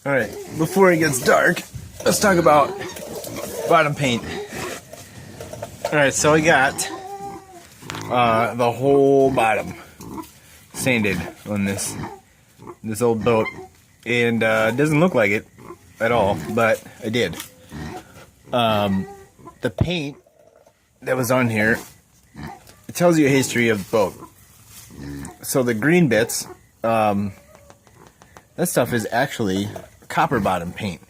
Alright, before it gets dark, let's talk about bottom paint. Alright, so I got the whole bottom sanded on this old boat, and it doesn't look like it at all, but I did. The paint that was on here, it tells you a history of the boat. So the green bits, that stuff is actually copper bottom paint.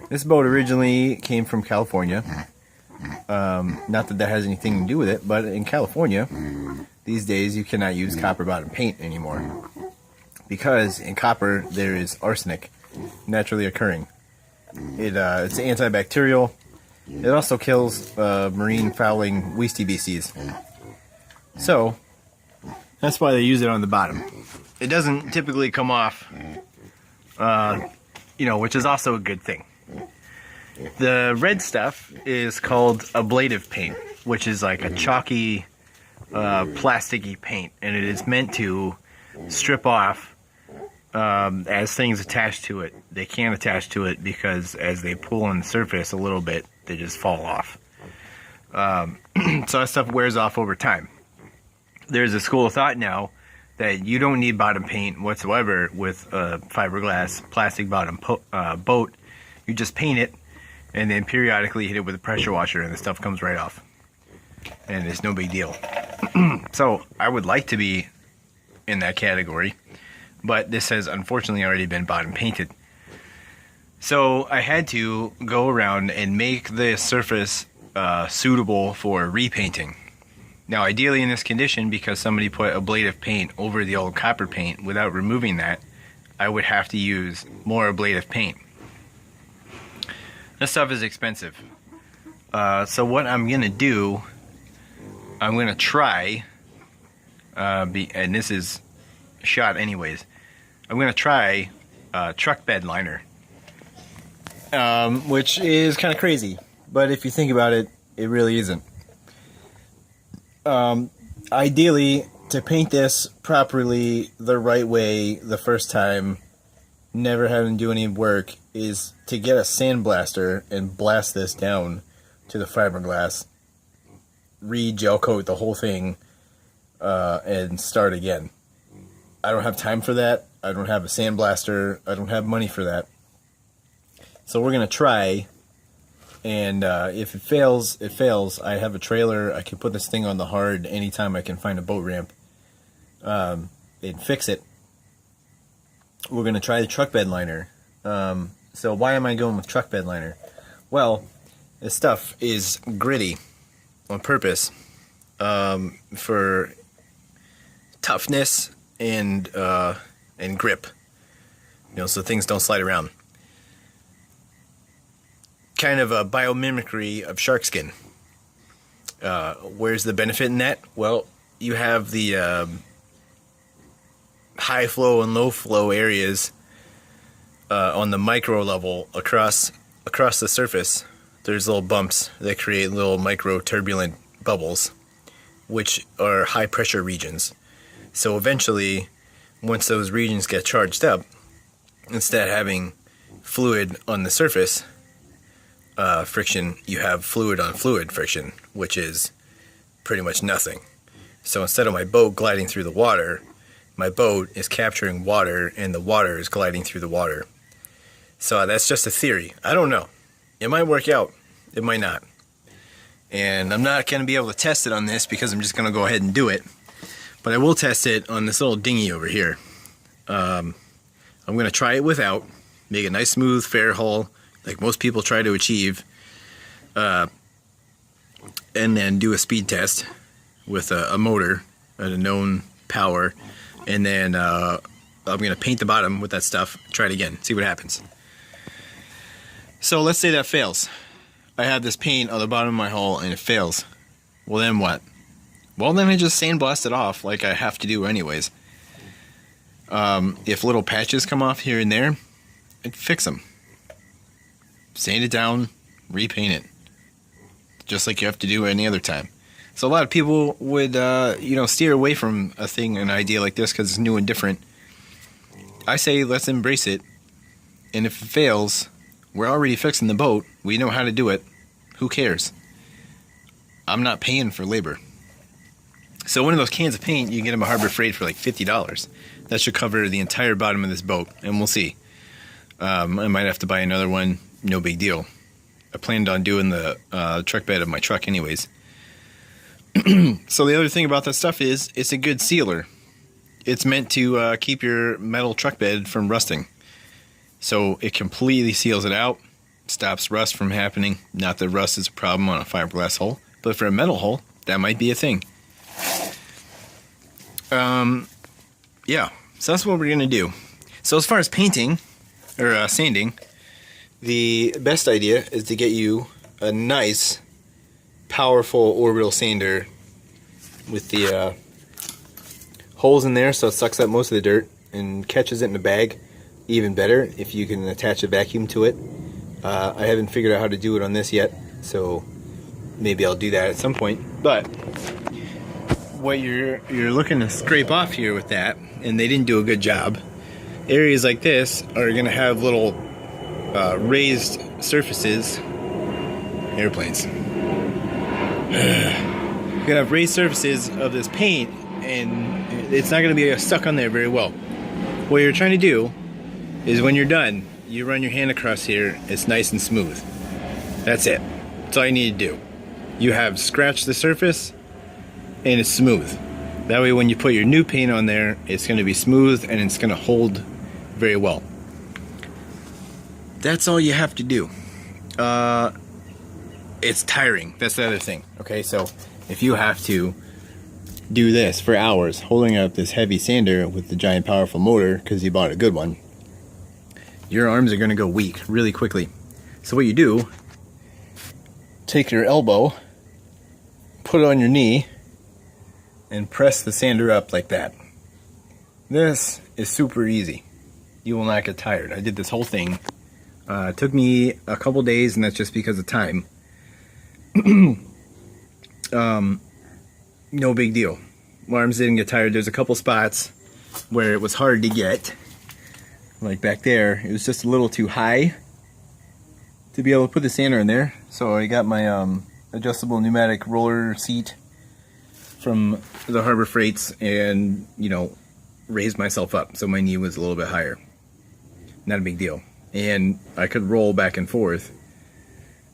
This boat originally came from California. Not that has anything to do with it, but in California, these days you cannot use copper bottom paint anymore. Because in copper there is arsenic naturally occurring. It's antibacterial. It also kills marine fouling weasty beasties. So that's why they use it on the bottom. It doesn't typically come off, which is also a good thing. The red stuff is called ablative paint, which is like a chalky, plasticky paint, and it is meant to strip off as things attach to it. They can't attach to it because as they pull on the surface a little bit, they just fall off. So that stuff wears off over time. There's a school of thought now that you don't need bottom paint whatsoever with a fiberglass plastic bottom boat. You just paint it and then periodically hit it with a pressure washer and the stuff comes right off. And it's no big deal. So I would like to be in that category, but this has unfortunately already been bottom painted. So I had to go around and make the surface suitable for repainting. Now ideally in this condition, because somebody put ablative paint over the old copper paint without removing that, I would have to use more ablative paint. This stuff is expensive. So what I'm going to do, I'm going to try, and this is shot anyways, I'm going to try truck bed liner. Which is kind of crazy, but if you think about it, it really isn't. Ideally, to paint this properly the right way the first time, never having to do any work, is to get a sandblaster and blast this down to the fiberglass, re-gel coat the whole thing, and start again. I don't have time for that. I don't have a sandblaster. I don't have money for that. So we're going to try, and if it fails, it fails. I have a trailer. I can put this thing on the hard anytime I can find a boat ramp and fix it. We're going to try the truck bed liner. So why am I going with truck bed liner? Well, this stuff is gritty on purpose for toughness and grip. So things don't slide around. Kind of a biomimicry of shark skin. Where's the benefit in that? Well, you have the high flow and low flow areas on the micro level across the surface. There's little bumps that create little micro turbulent bubbles, which are high pressure regions. So eventually, once those regions get charged up, instead of having fluid on the surface friction, you have fluid on fluid friction, which is pretty much nothing. So instead of my boat gliding through the water, my boat is capturing water and the water is gliding through the water. So that's just a theory. I don't know. It might work out. It might not. And I'm not going to be able to test it on this because I'm just going to go ahead and do it. But I will test it on this little dinghy over here. I'm going to try it without, make a nice smooth fair hull like most people try to achieve, and then do a speed test with a motor at a known power, and then I'm going to paint the bottom with that stuff, try it again, see what happens. So let's say that fails. I have this paint on the bottom of my hull and it fails. Well, then what? Well, then I just sandblast it off like I have to do anyways. If little patches come off here and there, I'd fix them. Sand it down, repaint it. Just like you have to do any other time. So a lot of people would, steer away from an idea like this because it's new and different. I say let's embrace it And if it fails, we're already fixing the boat. We know how to do it. Who cares? I'm not paying for labor. So one of those cans of paint, you can get them at Harbor Freight for like $50. That should cover the entire bottom of this boat, and we'll see. I might have to buy another one. No big deal. I planned on doing the truck bed of my truck anyways. So the other thing about that stuff is it's a good sealer. It's meant to keep your metal truck bed from rusting. So it completely seals it out, stops rust from happening. Not that rust is a problem on a fiberglass hull, but for a metal hull, that might be a thing. Yeah, so that's what we're gonna do. So as far as painting or sanding, the best idea is to get you a nice, powerful orbital sander with the holes in there so it sucks up most of the dirt and catches it in a bag. Even better if you can attach a vacuum to it. I haven't figured out how to do it on this yet, so maybe I'll do that at some point. But what you're looking to scrape off here with that, and they didn't do a good job, areas like this are going to have little raised surfaces. Airplanes. You're going to have raised surfaces of this paint, and it's not going to be stuck on there very well. What you're trying to do is when you're done, you run your hand across here, it's nice and smooth. That's it. That's all you need to do. You have scratched the surface, and it's smooth. That way when you put your new paint on there, it's going to be smooth and it's going to hold very well. That's all you have to do. It's tiring. That's the other thing. Okay, so if you have to do this for hours, holding up this heavy sander with the giant powerful motor because you bought a good one, your arms are going to go weak really quickly. So what you do, take your elbow, put it on your knee, and press the sander up like that. This is super easy. You will not get tired. I did this whole thing. It took me a couple days, and that's just because of time. No big deal. My arms didn't get tired. There's a couple spots where it was hard to get. Like back there, it was just a little too high to be able to put the sander in there. So I got my adjustable pneumatic roller seat from the Harbor Freights and, raised myself up so my knee was a little bit higher. Not a big deal. And I could roll back and forth.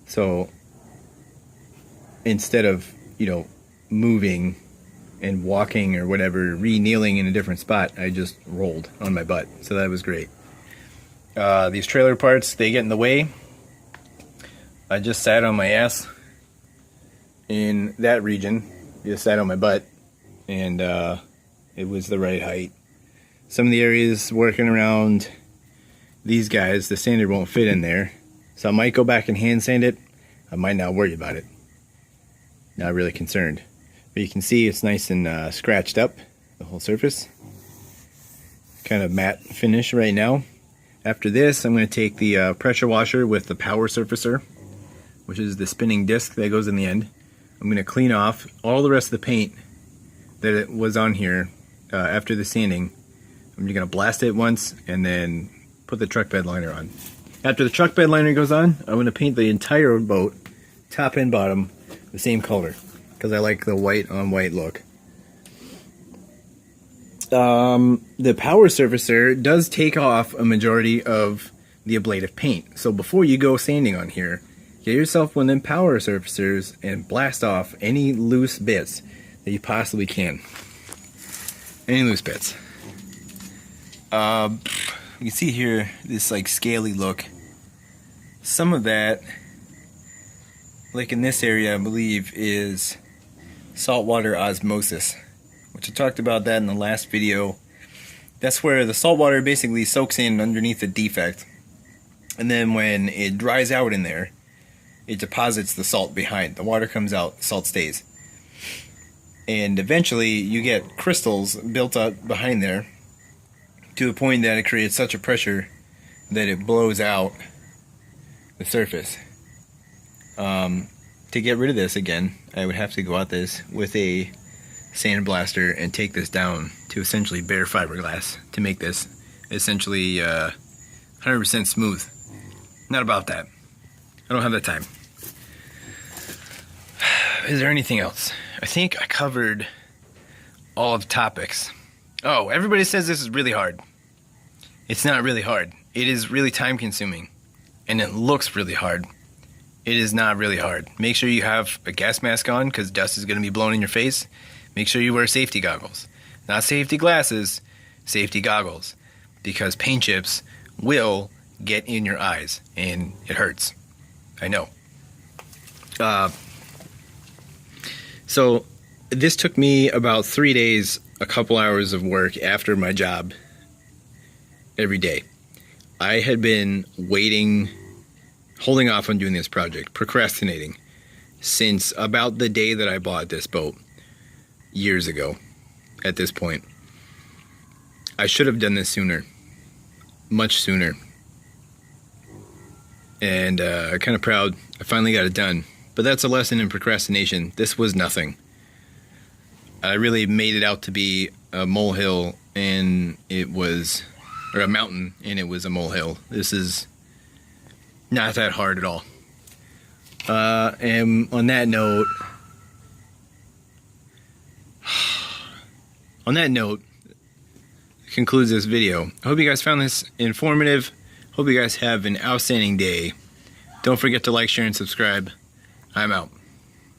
So instead of, moving and walking or whatever, re-kneeling in a different spot, I just rolled on my butt. So that was great. These trailer parts, they get in the way. I just sat on my ass in that region. Just sat on my butt, and it was the right height. Some of the areas working around these guys, the sander won't fit in there. So I might go back and hand sand it. I might not worry about it. Not really concerned. But you can see it's nice and scratched up, the whole surface. Kind of matte finish right now. After this, I'm going to take the pressure washer with the power surfacer, which is the spinning disc that goes in the end. I'm going to clean off all the rest of the paint that it was on here after the sanding. I'm just going to blast it once and then put the truck bed liner on. After the truck bed liner goes on, I'm going to paint the entire boat, top and bottom, the same color, because I like the white on white look. The power surfacer does take off a majority of the ablative paint. So before you go sanding on here, get yourself one of them power surfacers and blast off any loose bits that you possibly can. Any loose bits. You can see here this like scaly look. Some of that, like in this area, I believe is saltwater osmosis, which I talked about that in the last video. That's where the salt water basically soaks in underneath the defect, and then when it dries out in there, it deposits the salt behind. The water comes out, salt stays. And eventually you get crystals built up behind there to the point that it creates such a pressure that it blows out the surface. To get rid of this again, I would have to go out this with a sandblaster and take this down to essentially bare fiberglass to make this essentially 100% smooth. Not about that. I don't have that time. Is there anything else? I think I covered all of the topics. Oh, everybody says this is really hard. It's not really hard. It is really time consuming. And it looks really hard. It is not really hard. Make sure you have a gas mask on because dust is going to be blown in your face. Make sure you wear safety goggles. Not safety glasses, safety goggles. Because paint chips will get in your eyes and it hurts. I know. So this took me about 3 days, a couple hours of work after my job every day. I had been waiting, holding off on doing this project, procrastinating since about the day that I bought this boat years ago at this point. I should have done this sooner, much sooner. And I'm kind of proud I finally got it done. But that's a lesson in procrastination. This was nothing. I really made it out to be a molehill, and it was, or a mountain, and it was a molehill. This is not that hard at all. And on that note, concludes this video. I hope you guys found this informative. Hope you guys have an outstanding day. Don't forget to like, share, and subscribe. I'm out.